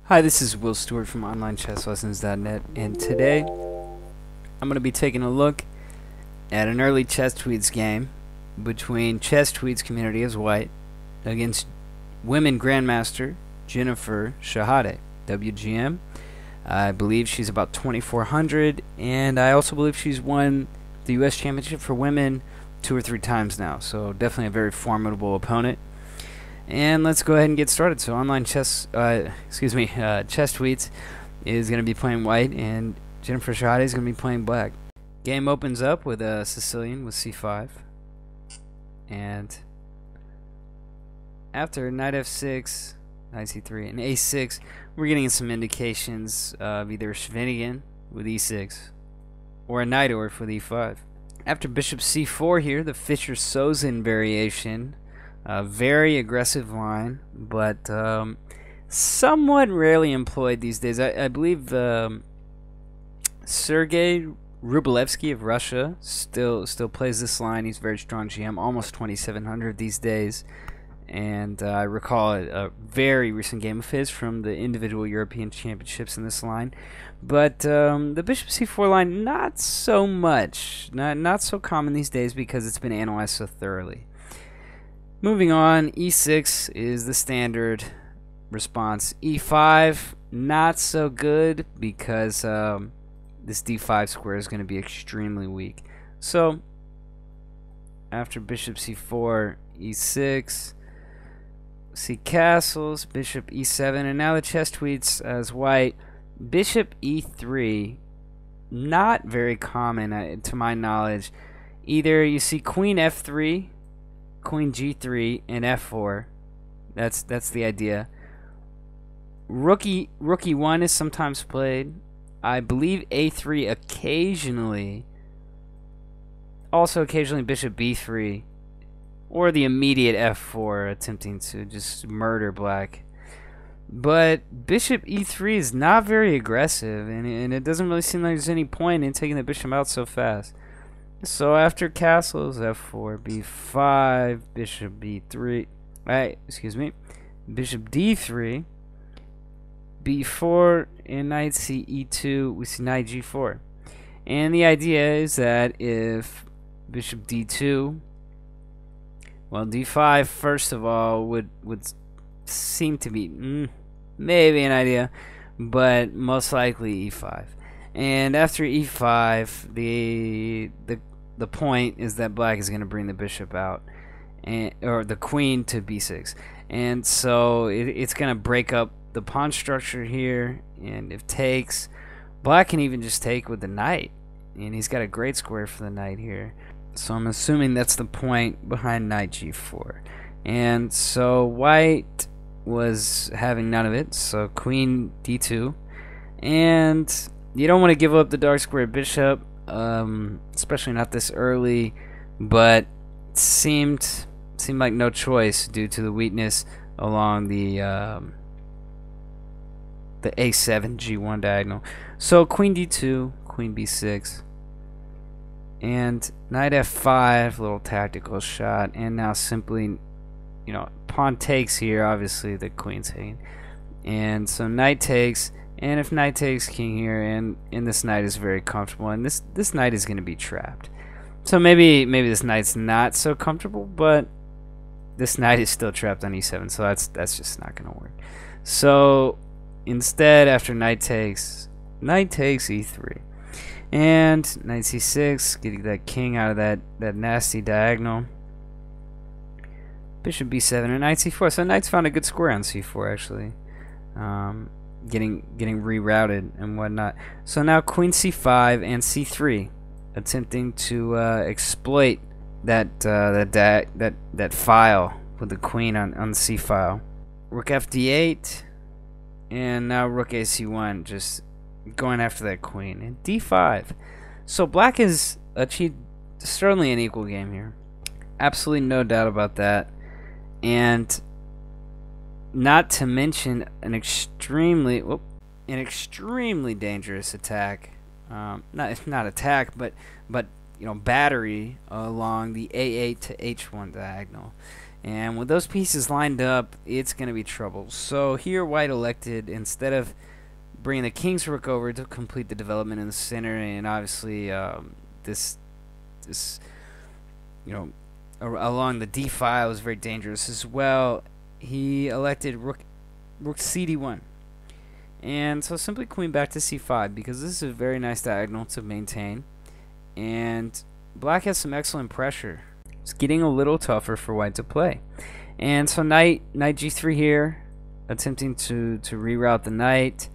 Hi, this is Will Stewart from OnlineChessLessons.net, and today I'm going to be taking a look at an early ChessTweets game between ChessTweets community as white against women grandmaster Jennifer Shahade, WGM. I believe she's about 2,400, and I also believe she's won the U.S. Championship for women 2 or 3 times now, so definitely a very formidable opponent. And let's go ahead and get started. So ChessTweets is going to be playing white, and Jennifer Shahade is going to be playing black. Game opens up with a Sicilian with c5, and after knight f6, knight c3, and a6, we're getting some indications of either Schwinnigan with e6 or a Najdorf with e5. After bishop c4 here, the Fischer-Sozin Variation. A very aggressive line, but somewhat rarely employed these days. I believe Sergei Rublevsky of Russia still plays this line. He's a very strong GM, almost 2,700 these days. And I recall a very recent game of his from the individual European Championships in this line. But the bishop c4 line, not so much. Not so common these days because it's been analyzed so thoroughly. Moving on, e6 is the standard response. e5, not so good because this d5 square is going to be extremely weak. So, after bishop c4, e6, see castles, bishop e7, and now the ChessTweets as white. Bishop e3, not very common to my knowledge. Either you see queen f3, queen g3, and f4. That's the idea. Rook e1 is sometimes played. I believe a3 occasionally. Also occasionally bishop b3, or the immediate f4, attempting to just murder black. But bishop e3 is not very aggressive, and it doesn't really seem like there's any point in taking the bishop out so fast. So after castles, f4, b5, bishop b3, bishop d3, b4, and knight e2, we see knight g4. And the idea is that if bishop d2, well, d5 first of all would seem to be maybe an idea, but most likely e5. And after e5, the point is that black is going to bring the bishop out, or the queen to b6, and so it's going to break up the pawn structure here. And if takes, black can even just take with the knight, and he's got a great square for the knight here. So I'm assuming that's the point behind knight g4, and so white was having none of it. So queen d2, and you don't want to give up the dark square bishop, especially not this early, but it seemed like no choice due to the weakness along the a7 g1 diagonal. So queen d2, queen b6, and knight f5, little tactical shot, and now simply, pawn takes here. Obviously the queen's taken, and so knight takes. And if knight takes king here, and this knight is very comfortable, and this knight is going to be trapped. So maybe this knight's not so comfortable, but this knight is still trapped on e7, so that's just not going to work. So instead, after knight takes e3, and knight c6, getting that king out of that nasty diagonal. Bishop b7 and knight c4. So knight's found a good square on c4 actually. Getting rerouted and whatnot. So now queen c5 and c3, attempting to exploit that file with the queen on the c file. Rook f d8, and now rook a c1, just going after that queen. And d5. So black has achieved certainly an equal game here. Absolutely no doubt about that. And not to mention an extremely dangerous attack. Not attack, but battery along the a8 to h1 diagonal. And with those pieces lined up, it's going to be trouble. So here white elected, instead of bringing the king's rook over to complete the development in the center, and obviously this along the d file is very dangerous as well, he elected rook cd1. And so simply queen back to c5, because this is a very nice diagonal to maintain. And black has some excellent pressure. It's getting a little tougher for white to play. And so knight g3 here, attempting to reroute the knight,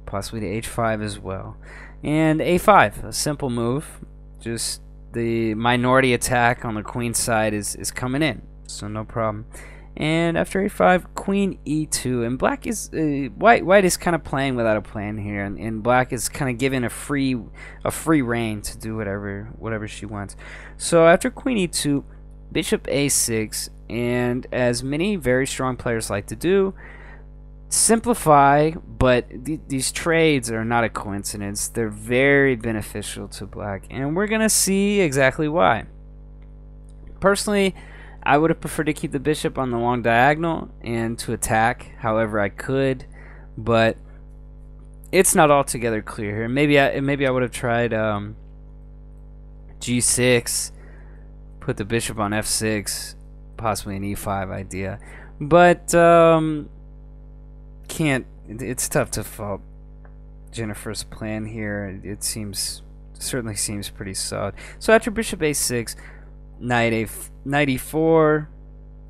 possibly to h5 as well. And a5, a simple move. Just the minority attack on the queen side is coming in, so no problem. And after a5, queen e2, and black is white is kind of playing without a plan here, and black is kind of given a free rein to do whatever she wants. So after queen e2, bishop a6, and as many very strong players like to do, simplify, but these trades are not a coincidence. They're very beneficial to black, and we're gonna see exactly why. Personally, I would have preferred to keep the bishop on the long diagonal and to attack however I could, but it's not altogether clear here. Maybe I would have tried g6, put the bishop on f6, possibly an e5 idea, but it's tough to fault Jennifer's plan here. It certainly seems pretty solid. So after bishop a6, knight e4,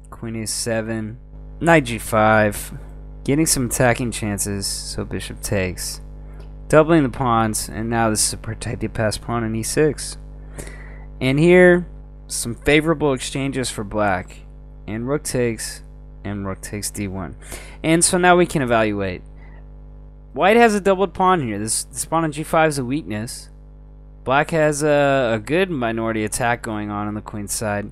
queen a7, knight g5, getting some attacking chances. So bishop takes, doubling the pawns, and now this is a protected pass pawn on e6. And here, some favorable exchanges for black, and rook takes, and rook takes d1. And so now we can evaluate. White has a doubled pawn here. This pawn on g5 is a weakness. Black has a good minority attack going on the queen side.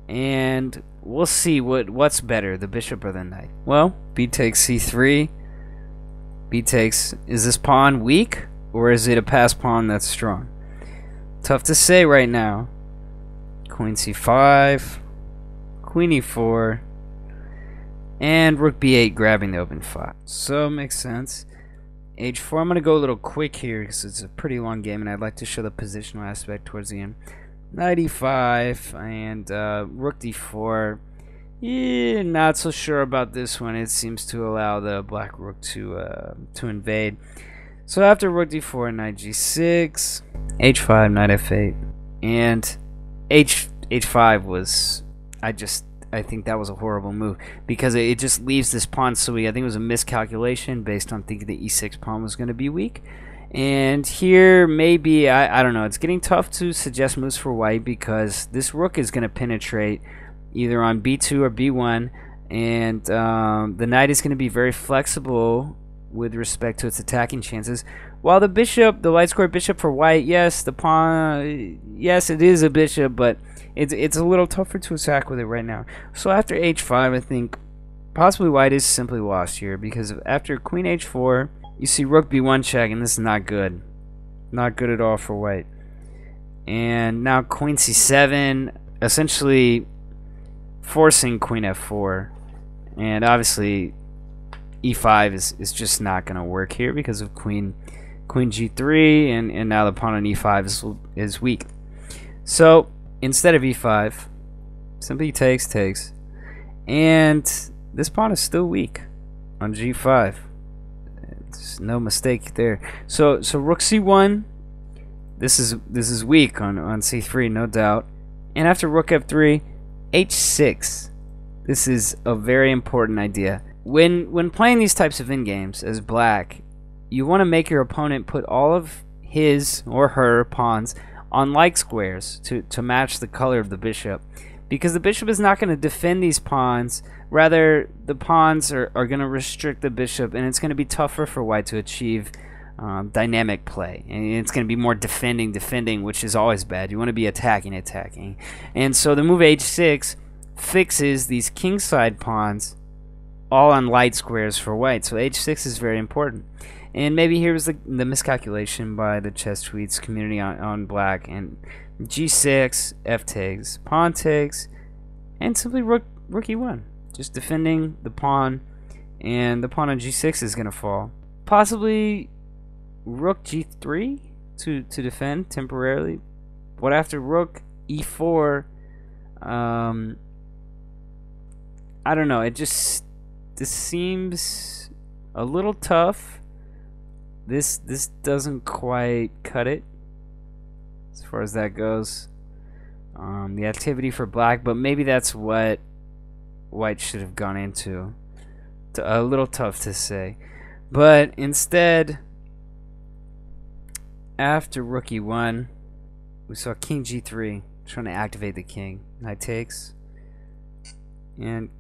And we'll see what's better, the bishop or the knight. Well, b takes c3. B takes, is this pawn weak, or is it a pass pawn that's strong? Tough to say right now. Queen c5, queen e4, and rook b8 grabbing the open file. So it makes sense. h4, I'm going to go a little quick here because it's a pretty long game and I'd like to show the positional aspect towards the end. Knight e5 and rook d4. Yeah, not so sure about this one. It seems to allow the black rook to invade. So after rook d4, knight g6, h5, knight f8, and h5 was, I think that was a horrible move because it just leaves this pawn so weak. I think it was a miscalculation based on thinking the e6 pawn was going to be weak. And here maybe, I don't know, it's getting tough to suggest moves for white because this rook is going to penetrate either on b2 or b1, and the knight is going to be very flexible with respect to its attacking chances, while the bishop, the light square bishop for white, yes, the pawn, yes, it is a bishop, but it's a little tougher to attack with it right now. So after h5, I think possibly white is simply lost here, because after queen h4, you see rook b1 check, and this is not good. Not good at all for white. And now queen c7, essentially forcing queen f4. And obviously e5 is just not going to work here because of queen g3, and now the pawn on e5 is weak. So instead of e5, simply takes, and this pawn is still weak on g5. There's no mistake there. So rook c1, this is weak on c3, no doubt. And after rook f3, h6. This is a very important idea. When playing these types of endgames as black, you want to make your opponent put all of his or her pawns on like squares to match the color of the bishop, because the bishop is not going to defend these pawns. Rather, the pawns are going to restrict the bishop, and it's going to be tougher for white to achieve dynamic play, and it's going to be more defending, which is always bad. You want to be attacking. And so the move h6 fixes these kingside pawns all on light squares for white. So h6 is very important. And maybe here was the miscalculation by the ChessTweets community on black. And g6, f takes, pawn takes, and simply rook rook e1, just defending the pawn, and the pawn on g6 is going to fall. Possibly rook g3 to defend temporarily, but after rook e4, I don't know. This seems a little tough. This doesn't quite cut it as far as that goes. The activity for black, but maybe that's what white should have gone into. A little tough to say, but instead, after rook e1, we saw king g3, trying to activate the king. Knight takes, and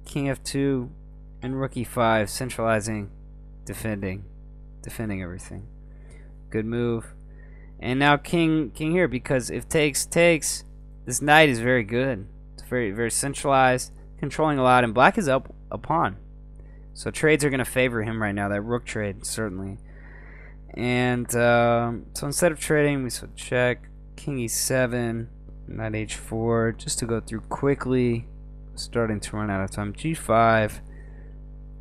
king f2, and rook e5, centralizing, defending everything. Good move. And now king here, because if takes, this knight is very good. It's very centralized, controlling a lot, and black is up a pawn. So trades are going to favor him right now. That rook trade, certainly. And so instead of trading, we saw check, king e7, knight h4, just to go through quickly, starting to run out of time. g5,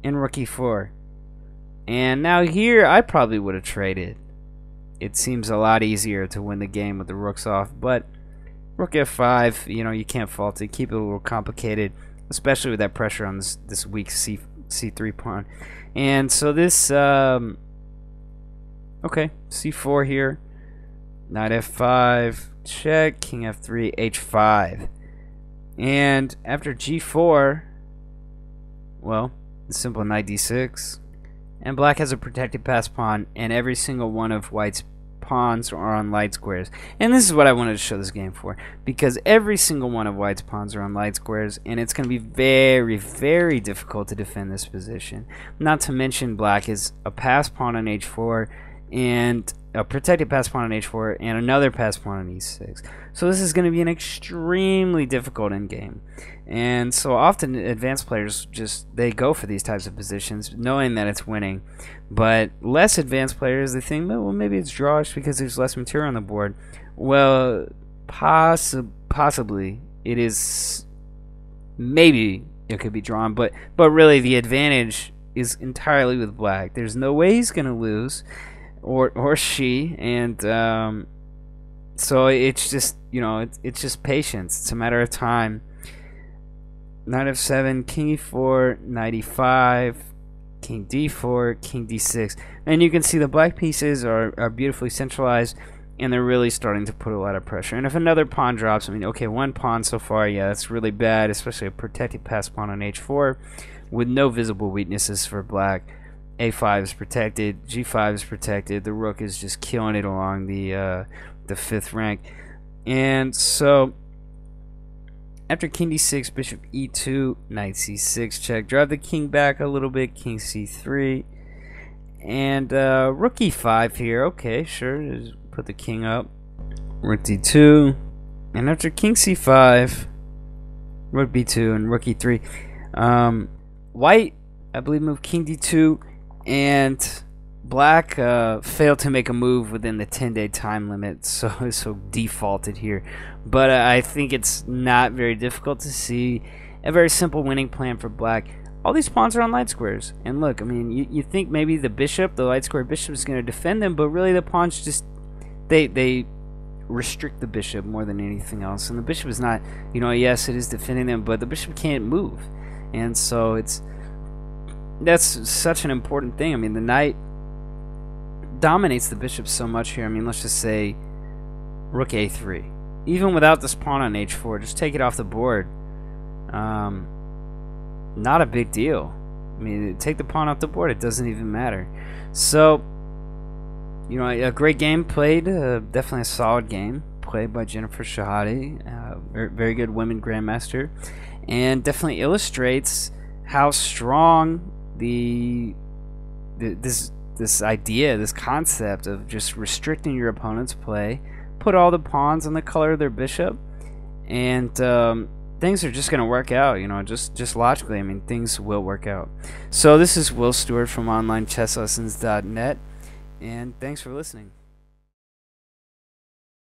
and rook e4. And now here, I probably would have traded. It seems a lot easier to win the game with the rooks off, but rook f5, you can't fault it. Keep it a little complicated, especially with that pressure on this weak c3 pawn. And so this, okay, c4 here, knight f5, check, king f3, h5. And after g4, well, the simple knight d6. And black has a protected pass pawn, and every single one of white's pawns are on light squares. And this is what I wanted to show this game for, because every single one of white's pawns are on light squares, and it's going to be very, very difficult to defend this position. Not to mention black is a pass pawn on h4, and a protected pass pawn on h4, and another pass pawn on e6. So this is going to be an extremely difficult endgame. And so often advanced players they go for these types of positions knowing that it's winning. But less advanced players, they think, well, maybe it's drawish because there's less material on the board. Well, possibly it is. Maybe it could be drawn, but really the advantage is entirely with black. There's no way he's going to lose, or she, and so it's just it's just patience. It's a matter of time. Knight f7, king e4, knight e5, king d4, king d6. And you can see the black pieces are beautifully centralized, and they're really starting to put a lot of pressure. And if another pawn drops, okay, one pawn so far, yeah, that's really bad, especially a protected pass pawn on h4 with no visible weaknesses for black. a5 is protected, g5 is protected, the rook is just killing it along the 5th rank. And so after king d6, bishop e2, knight c6 check, drive the king back a little bit, king c3, and rook e5 here. Okay, sure, just put the king up, rook d2, and after king c5, rook b2, and rook e3. White, I believe, moved king d2, and black failed to make a move within the 10-day time limit, so defaulted here. But I think it's not very difficult to see a very simple winning plan for black. All these pawns are on light squares, and look, you think maybe the light square bishop is going to defend them, but really the pawns just they restrict the bishop more than anything else. And the bishop is not, yes, it is defending them, but the bishop can't move, and so that's such an important thing. The knight dominates the bishop so much here. Let's just say rook a3. Even without this pawn on h4, just take it off the board. Not a big deal. Take the pawn off the board, it doesn't even matter. So, a great game played, definitely a solid game played by Jennifer Shahade, very good women grandmaster, and definitely illustrates how strong this idea, this concept of just restricting your opponent's play, put all the pawns on the color of their bishop, and things are just going to work out, just logically. Things will work out. So this is Will Stewart from OnlineChessLessons.net, and thanks for listening.